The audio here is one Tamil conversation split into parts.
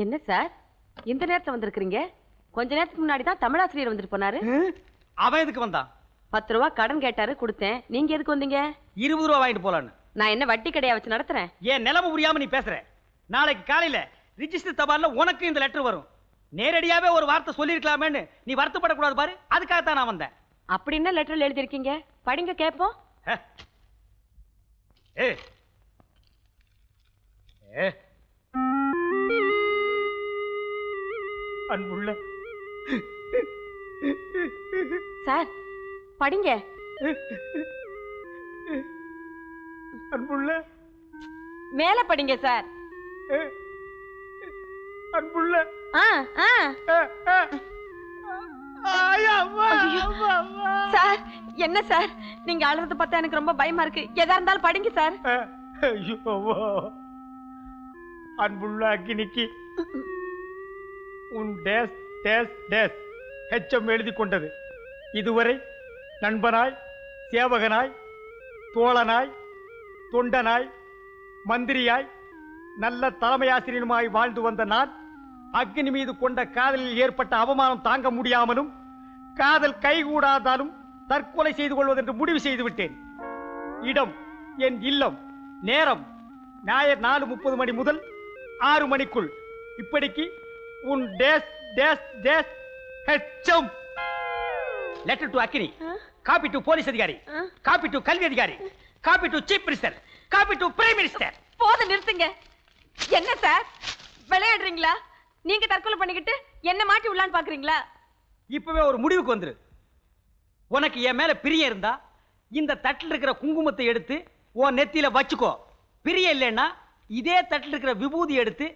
என்ன சார் இந்த நேரத்துல வந்திருக்கீங்க? கொஞ்ச நேரத்துக்கு முன்னாடி தான் தமிழாசிரியர் வந்துட்டு போனாரு. அவன் எதுக்கு வந்தான்? 10 ரூபா கடன் கேட்டாரு, கொடுத்தேன். நீங்க எதுக்கு வந்தீங்க? 20 ரூபா வாங்கிட்டு போலான்னு. நான் என்ன வட்டி கடையா வச்சு நடத்துறேன்? ஏன் நிலைமை புரியாம நீ பேசுற? நாளைக்கு காலையில ரிஜிஸ்டர் தபால்ல உனக்கு இந்த லெட்டர் வரும். நேரடியாவே ஒரு வார்த்தை சொல்லிருக்கலாமேன்னு நீ வருத்தப்படக்கூடாது பாரு, அதுக்காகத்தான் நான் வந்தேன். அப்படி என்ன லெட்டர்ல எழுதிருக்கீங்க? படிங்க கேட்போம். அன்புள்ள சார் படிங்க. அன்புள்ள மேல படிங்க சார். அன்புள்ள சார் என்ன சார் நீங்க அழுறத பார்த்தா எனக்கு ரொம்ப பயமா இருக்கு. எதா இருந்தாலும் படிங்க சார். அன்புள்ள அக்கினிக்கு உன் டேஸ் டேஸ் டேஸ் ஹெச்எம் எழுதி கொண்டது. இதுவரை நண்பனாய், சேவகனாய், தோழனாய், தொண்டனாய், மந்திரியாய், நல்ல தலைமை ஆசிரியனுமாய் வாழ்ந்து வந்த நான் அக்னி மீது கொண்ட காதலில் ஏற்பட்ட அவமானம் தாங்க முடியாமலும் காதல் கைகூடாதாலும் தற்கொலை செய்து கொள்வதென்று முடிவு செய்து விட்டேன். இடம் என் இல்லம். நேரம் ஞாயிறு 4:30 மணி முதல் 6 மணிக்குள். இப்படிக்கு உன் டேஸ் டேஸ் டேஸ் HM. Letter to Agni, copy to police அதிகாரி, காப்பி டு கல்வி அதிகாரி, copy to chief minister, copy to prime minister. போதும் நிறுத்துங்க. என்ன சார் விளையாடுறீங்களா? நீங்க தற்கொலை பண்ணிக்கிட்டு என்ன மாட்டி விடலான்னு பாக்குறீங்களா? இப்பவே ஒரு முடிவுக்கு வந்துரு. உனக்கு என் மேல பிரியம் இருந்தா இந்த தட்டில் இருக்கிற குங்குமத்தை எடுத்து உன் நெத்தியில வச்சுக்கோ. பிரியம் இல்லைன்னா இதே தட்டில் இருக்கிற விபூதி எடுத்து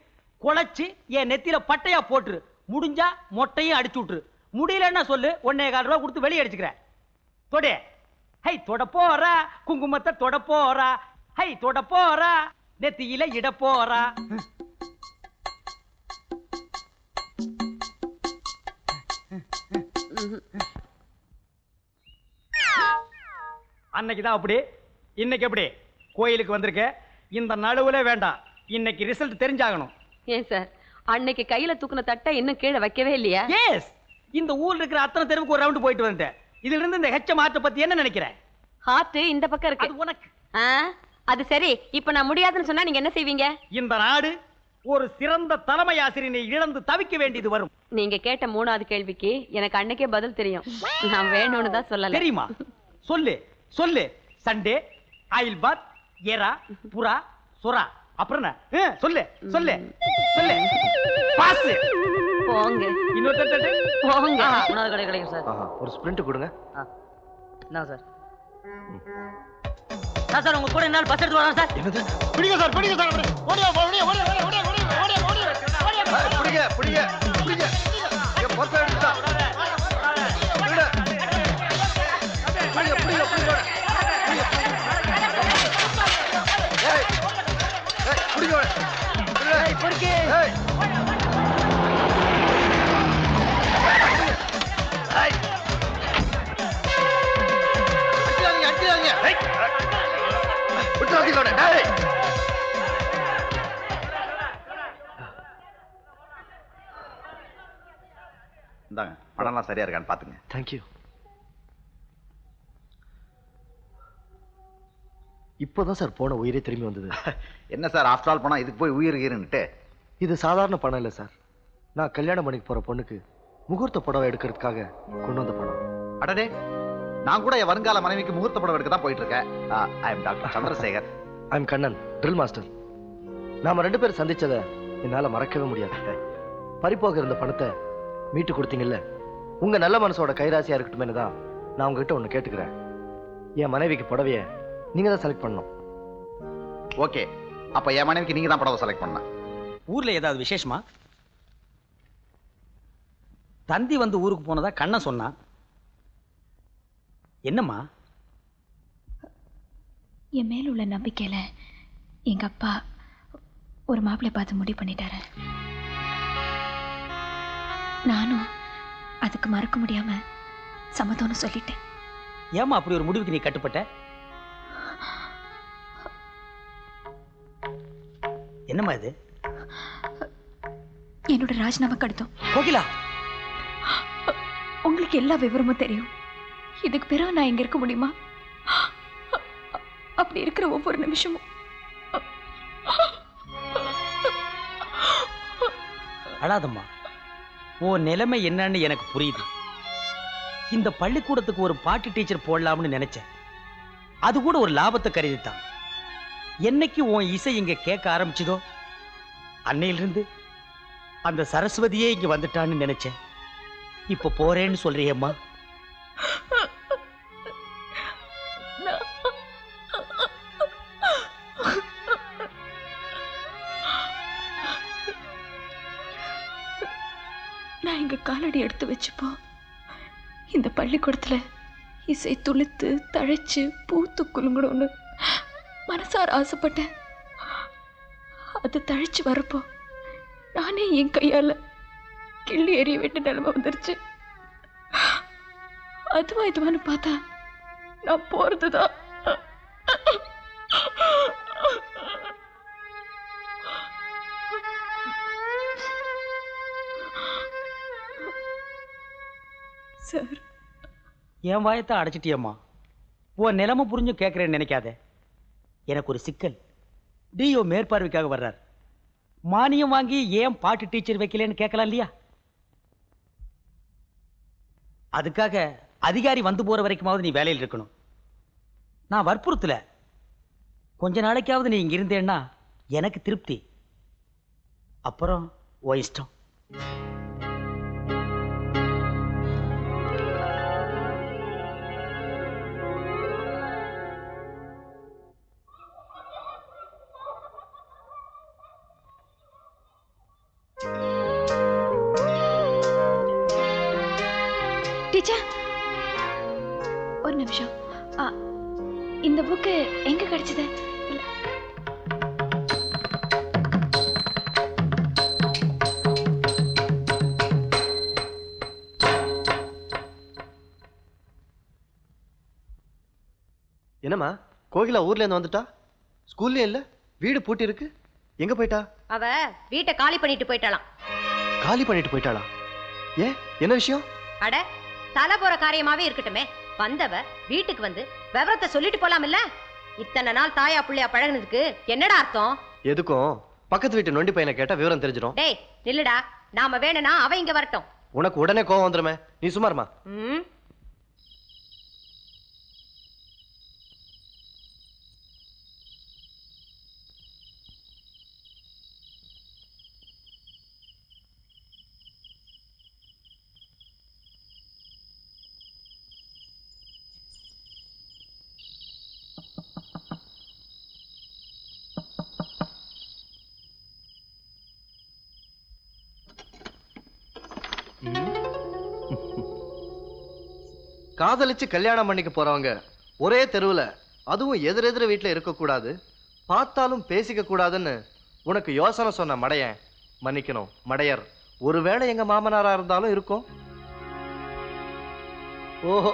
குழைச்சு என் நெத்தியில பட்டையா போட்டுரு. முடிஞ்சா மொட்டையும் அடிச்சு விட்டுரு. முடியலன்னா சொல்லு, 1.25 ரூபா கொடுத்து வெளியே அடிச்சுக்கிறேன். தொட. ஹை தொட போறா, குங்குமத்தை தொட போறா. ஹை தொட போறா, நெத்தியில இட போறா. அன்னைக்குதான் அப்படி, இன்னைக்கு எப்படி? கோயிலுக்கு வந்திருக்க, இந்த நடுவுல வேண்டாம். இன்னைக்கு ரிசல்ட் தெரிஞ்சாகணும். ஏன் சார் அன்னைக்கு கையில தூக்குன தட்டை இன்னும் கீழே வைக்கவே இல்லையா? எஸ், இந்த ஊர்ல இருக்கிற அத்தனை தெருவுக்கு ஒரு ரவுண்ட் போயிட்டு வந்துட்டேன். இதுல இருந்து இந்த ஹெச்எம் ஆர்ட் பத்தி என்ன நினைக்கிறேன்? ஹார்ட் இந்த பக்கம் இருக்கு. அது உனக்கு. அது சரி. இப்ப நான் முடியாதுன்னு சொன்னா நீங்க என்ன செய்வீங்க? இந்த நாடு ஒரு சிறந்த தலைமை ஆசிரியனை இழந்து தவிக்க வேண்டியது வரும். நீங்க கேட்ட 3வது கேள்விக்கு எனக்கு அன்னைக்கே பதில் தெரியும். நான் வேணும்னு தான் சொல்லல. தெரியுமா? சொல்லு சொல்லு. சண்டே, ஆயில் பாத், ஏரா, புறா, சுறா. அப்புறம் என்ன? சொல்லு சொல்லு சொல்லு. பாஸ். போங்க. இன்னொரு தட்டு போங்க. 3வது கடை கிடைக்கும் சார். ஒரு ஸ்பிரிண்ட் கொடுங்க. என்ன சார்? சார் உங்க கூட என்னால் பஸ் எடுத்து வரலாம் சார். என்னது? பிடிங்க சார், பிடிங்க சார். ஓடியா ஓடியா ஓடியா ஓடியா ஓடியா ஓடியா ஓடியா. பிடிங்க பிடிங்க பிடிங்க. ஏ பஸ் எடுத்தா. பிடிங்க. பிடிங்க பிடிங்க பிடிங்க. ஏய். ஏய் பிடிங்க. ஏய் பொறுக்கி. ஏய். ஏய். அடிக்காதீங்க. ஏய். விட்டு அடிக்கோட. ஏய். இந்தாங்க, பணம்லாம் சரியா இருக்கான்னு பாத்துங்க. தேங்க்யூ. இப்போதான் சார் போன உயிரே திரும்பி வந்தது. என்ன சார் ஆஃப்டர் ஆல் பணம் இதுக்கு போய் உயிர் கீருன்னுட்டு? இது சாதாரண பணம் இல்லை சார். நான் கல்யாணம் பண்ணிக்கு போற பொண்ணுக்கு முகூர்த்த புடவை எடுக்கிறதுக்காக கொண்டு வந்த பணம். அடடே, நான் கூட என் வருங்கால மனைவிக்கு முகூர்த்த படம் எடுக்க தான் போயிட்டு இருக்கேன். I am doctor Chandrasekhar. I am Kannan, drill master. நாம 2 பேரும் சந்திச்சதை என்னால மறக்கவே முடியாது. பறிப்போக இருந்த பணத்தை மீட்டு கொடுத்தீங்கல்ல, உங்க நல்ல மனசோட கைராசியா இருக்கட்டுமே தான் நான் உங்ககிட்ட ஒண்ணு கேட்டுக்கிறேன். என் மனைவிக்கு புடவைய நீங்க தான் செலக்ட் பண்ணணும். ஓகே, அப்ப என் மனைவிக்கு நீங்க தான் படவை செலக்ட் பண்ண. ஊர்ல ஏதாவது விசேஷமா? தந்தி வந்து ஊருக்கு போனதா கண்ணன் சொன்னா. என்னம்மா? என் மேல உள்ள நம்பிக்கையில எங்க அப்பா ஒரு மாப்பிள்ளை பார்த்து முடிவு பண்ணிட்டாரு. நானும் அதுக்கு மறக்க முடியாம சம்மதம்னு சொல்லிட்டேன். ஏமா அப்படி ஒரு முடிவுக்கு நீ கட்டுப்பட்ட? என்னம்மா இது? என்னோட ராஜினாமா கடிதம். கோகிலா, உங்களுக்கு எல்லா விவரமும் தெரியும். இதுக்கு பிறகு நான் இங்க இருக்க முடியுமா? அப்படி இருக்கிற ஒவ்வொரு நிமிஷமும் அழாதம்மா. உன் நிலைமை என்னன்னு எனக்கு புரியுது. இந்த பள்ளிக்கூடத்துக்கு ஒரு பாட்டு டீச்சர் போடலாம்னு நினைச்சேன். அது கூட ஒரு லாபத்தை கருதித்தான். என்னைக்கு உன் இசை இங்க கேட்க ஆரம்பிச்சதோ அன்னையிலிருந்து அந்த சரஸ்வதியே இங்க வந்துட்டான்னு நினைச்சேன். இப்ப போறேன்னு சொல்றியம்மா. நான் இங்க காலடி எடுத்து வச்சுப்போ இந்த பள்ளிக்கூடத்துல இசை துளித்து தழைச்சு பூத்து குலுங்கணும்னு மனசார ஆசைப்பட்டேன். அது தழைச்சு வரப்போ நானே என் கையால கிள்ளி எறிய வேண்டிய நிலைமை வந்துருச்சு. இதுவான்னு பார்த்தா நான் போறதுதான். சார், என் வாயத்தை அடைச்சிட்டியம்மா. உன் நிலைமை புரிஞ்சு கேட்கறேன்னு நினைக்காத. எனக்கு ஒரு சிக்கல். டிஓ மேற்பார்வைக்காக வர்றார். மானியம் வாங்கி ஏன் பாட்டு டீச்சர் வைக்கலன்னு கேட்கலாம் இல்லையா? அதுக்காக அதிகாரி வந்து போற வரைக்குமாவது நீ வேலையில் இருக்கணும். நான் வற்புறுத்தல. கொஞ்ச நாளைக்காவது நீ இங்க இருந்தேன்னா எனக்கு திருப்தி. அப்புறம் ஓ இஷ்டம். டீச்சர், ஒரு நிமிஷம். இந்த புக்கு எங்க கிடைச்சது? என்னம்மா கோகிலா ஊர்ல இருந்து வந்துட்டா? ஸ்கூல்லயே இல்ல, வீடு பூட்டி இருக்கு. எங்க போயிட்டா? அவ வீட்டை காலி பண்ணிட்டு போயிட்டாளாம். காலி பண்ணிட்டு போயிட்டாளா? ஏன், என்ன விஷயம்? அட, தலை போற காரியமாவே இருக்கட்டுமே. வந்தவ வீட்டுக்கு வந்து விவரத்தை சொல்லிட்டு போலாம் இல்ல? இத்தனை நாள் தாயா புள்ளையா பழகுனதுக்கு என்னடா அர்த்தம்? எதுக்கும் பக்கத்து வீட்டு நொண்டி பையனை கேட்டா விவரம் தெரிஞ்சிடும். டேய் நில்லுடா, நாம வேணும்னா அவ இங்க வரட்டும். உனக்கு உடனே கோவம் வந்துருமே, நீ சும்மாருமா. காதலிச்சு கல்யாணம் பண்ணிக்க போறவங்க ஒரே தெருவுல, அதுவும் எதிரெதிர வீட்டுல இருக்க கூடாது, பார்த்தாலும் பேசிக்க கூடாதுன்னு உனக்கு யோசனை சொன்ன மடையன், மன்னிக்கணும் மடையர், ஒருவேளை எங்க மாமனாரா இருந்தாலும் இருக்கும். ஓஹோ,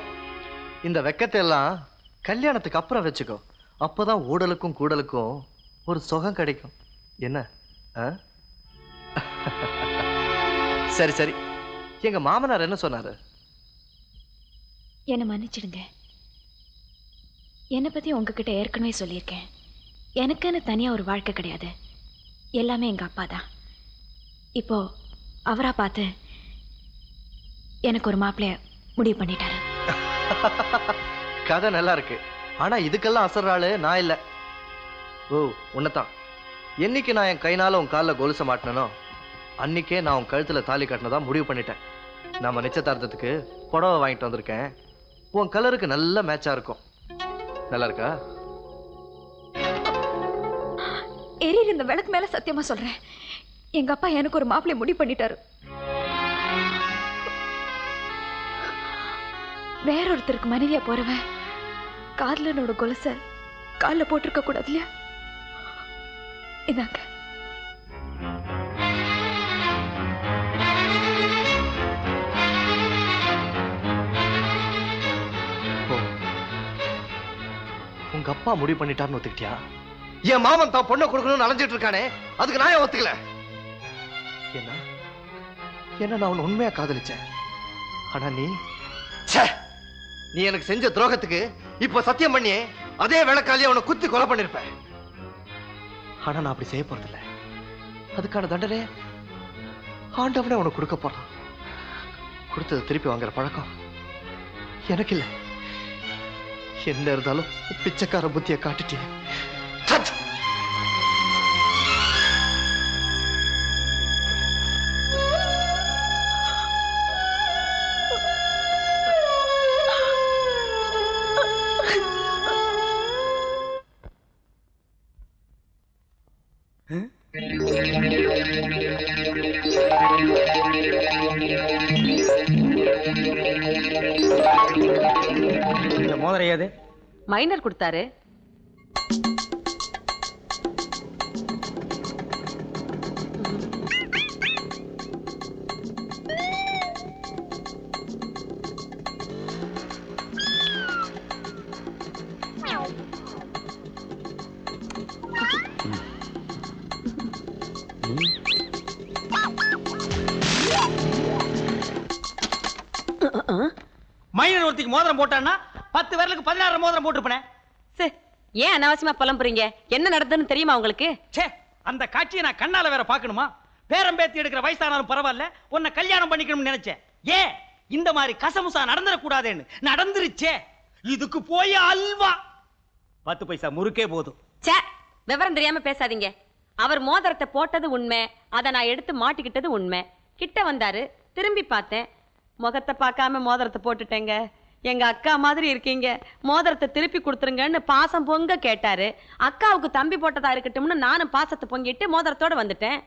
இந்த வெக்கத்தை எல்லாம் கல்யாணத்துக்கு அப்புறம் வச்சுக்கோ. அப்பதான் ஊடலுக்கும் கூடலுக்கும் ஒரு சுகம் கிடைக்கும். என்ன? சரி சரி, எங்க மாமனார் என்ன சொன்னாரு? என்னை மன்னிச்சிடுங்க. என்னை பத்தி உங்ககிட்ட ஏற்கனவே சொல்லியிருக்கேன். எனக்குன்னு தனியா ஒரு வாழ்க்கை கிடையாது. எல்லாமே எங்க அப்பா தான். இப்போ அவரா பார்த்து எனக்கு ஒரு மாப்பிள்ளைய முடிவு பண்ணிட்டாரு. கதை நல்லா இருக்கு. ஆனா இதுக்கெல்லாம் அசர்றாளு நான் இல்ல. ஓ, உன்னதான். என்னைக்கு நான் என் கைனால உன் காலில் கொலுச மாட்டினோ அன்னைக்கே நான் உன் கழுத்துல தாலி கட்டினதா முடிவு பண்ணிட்டேன். நம்ம நிச்சயதார்த்தத்துக்கு புடவை வாங்கிட்டு வந்திருக்கேன். உன் கலருக்கு நல்ல மேட்சா இருக்கும். நல்லா இருக்கா? எரியிற இந்த விளக்கு மேல சத்தியமா சொல்றேன், எங்க அப்பா எனக்கு ஒரு மாப்பிள்ளை முடிவு பண்ணிட்டாரு. வேறொருத்தருக்கு மனைவியா போறவன் காதலனோட கொலுச காலில் போட்டிருக்க கூடாது இல்லையா? இதாங்க. உங்க அப்பா முடிவு பண்ணிட்டாருன்னு ஒத்துக்கிட்டியா? என் மாமன் தான் பொண்ணை கொடுக்கணும்னு அலைஞ்சிட்டு இருக்கானே, அதுக்கு நான் ஏன் ஒத்துக்கல? என்ன ஏன்னா நான் உன்னை உண்மையா காதலிச்சேன். ஆனா நீ நீ எனக்கு செஞ்ச துரோகத்துக்கு இப்ப சத்தியம் பண்ணி அதே வேலைக்காலியே அவனை குத்தி கொலை பண்ணிருப்பேன். ஆனா நான் அப்படி செய்ய போறதில்ல. அதுக்கான தண்டனை ஆண்டவனே உனக்கு கொடுக்க போறான். கொடுத்தது திருப்பி வாங்குற பழக்கம் எனக்கு இல்ல. என்ன இருந்தாலும் பிச்சைக்கார புத்திய காட்டிட்டே. இந்த மோதிரம் ஏது? மைனர் கொடுத்தாரு. மைனர் ஒருத்திக்கு மோதிரம் போட்டான்னா 10 பேருக்கு 16 மோதிரம் போட்டுருப்பேன். ஏன் அனாவசியமா புலம்புறீங்க? என்ன நடந்ததுன்னு தெரியுமா உங்களுக்கு? ச்சே, அந்த காட்சியை நான் கண்ணால வேற பார்க்கணுமா? பேரம்பேத்தி எடுக்கிற வயசானாலும் பரவாயில்ல, உன்னை கல்யாணம் பண்ணிக்கணும்னு நினைச்சேன். ஏன் இந்த மாதிரி கசமுசா நடந்துடக்கூடாதுன்னு நடந்துருச்சே. இதுக்கு போய் அல்வா 10 பைசா முறுக்கே போதும். ச்சே, விவரம் தெரியாம பேசாதீங்க. அவர் மோதிரத்தை போட்டது உண்மை, அதை நான் எடுத்து மாட்டிக்கிட்டது உண்மை. கிட்ட வந்தாரு, திரும்பி பார்த்தேன், முகத்தை பார்க்காம மோதிரத்தை போட்டுட்டேங்க. எங்க அக்கா மாதிரி இருக்கீங்க, மோதிரத்தை திருப்பி கொடுத்துருங்கன்னு பாசம் பொங்க கேட்டாரு. அக்காவுக்கு தம்பி போட்டதா இருக்கட்டும்னு நானும் பாசத்தை பொங்கிட்டு மோதிரத்தோட வந்துட்டேன்.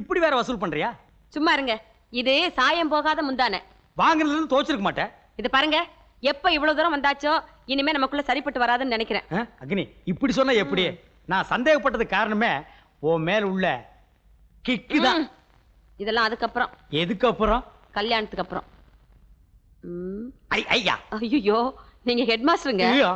இப்படி வேற வசூல் பண்றியா? சும்மா இருங்க, இது சாயம் போகாத முந்தானே. வாங்கினதுல இருந்து தோச்சிருக்க மாட்டேன். இது பாருங்க, எப்ப இவ்வளவு தூரம் வந்தாச்சோ இனிமே நமக்குள்ள சரிப்பட்டு வராதுன்னு நினைக்கிறேன். அக்னி, இப்படி சொன்னா எப்படி? நான் சந்தேகப்பட்டதுக்கு காரணமே உன் மேல உள்ள கிக்கு தான். இதெல்லாம் அதுக்கப்புறம். எதுக்கு அப்புறம்? கல்யாணத்துக்கு அப்புறம். ஐயா, ஐயோ, நீங்க ஹெட் மாஸ்டருங்க. ஐயா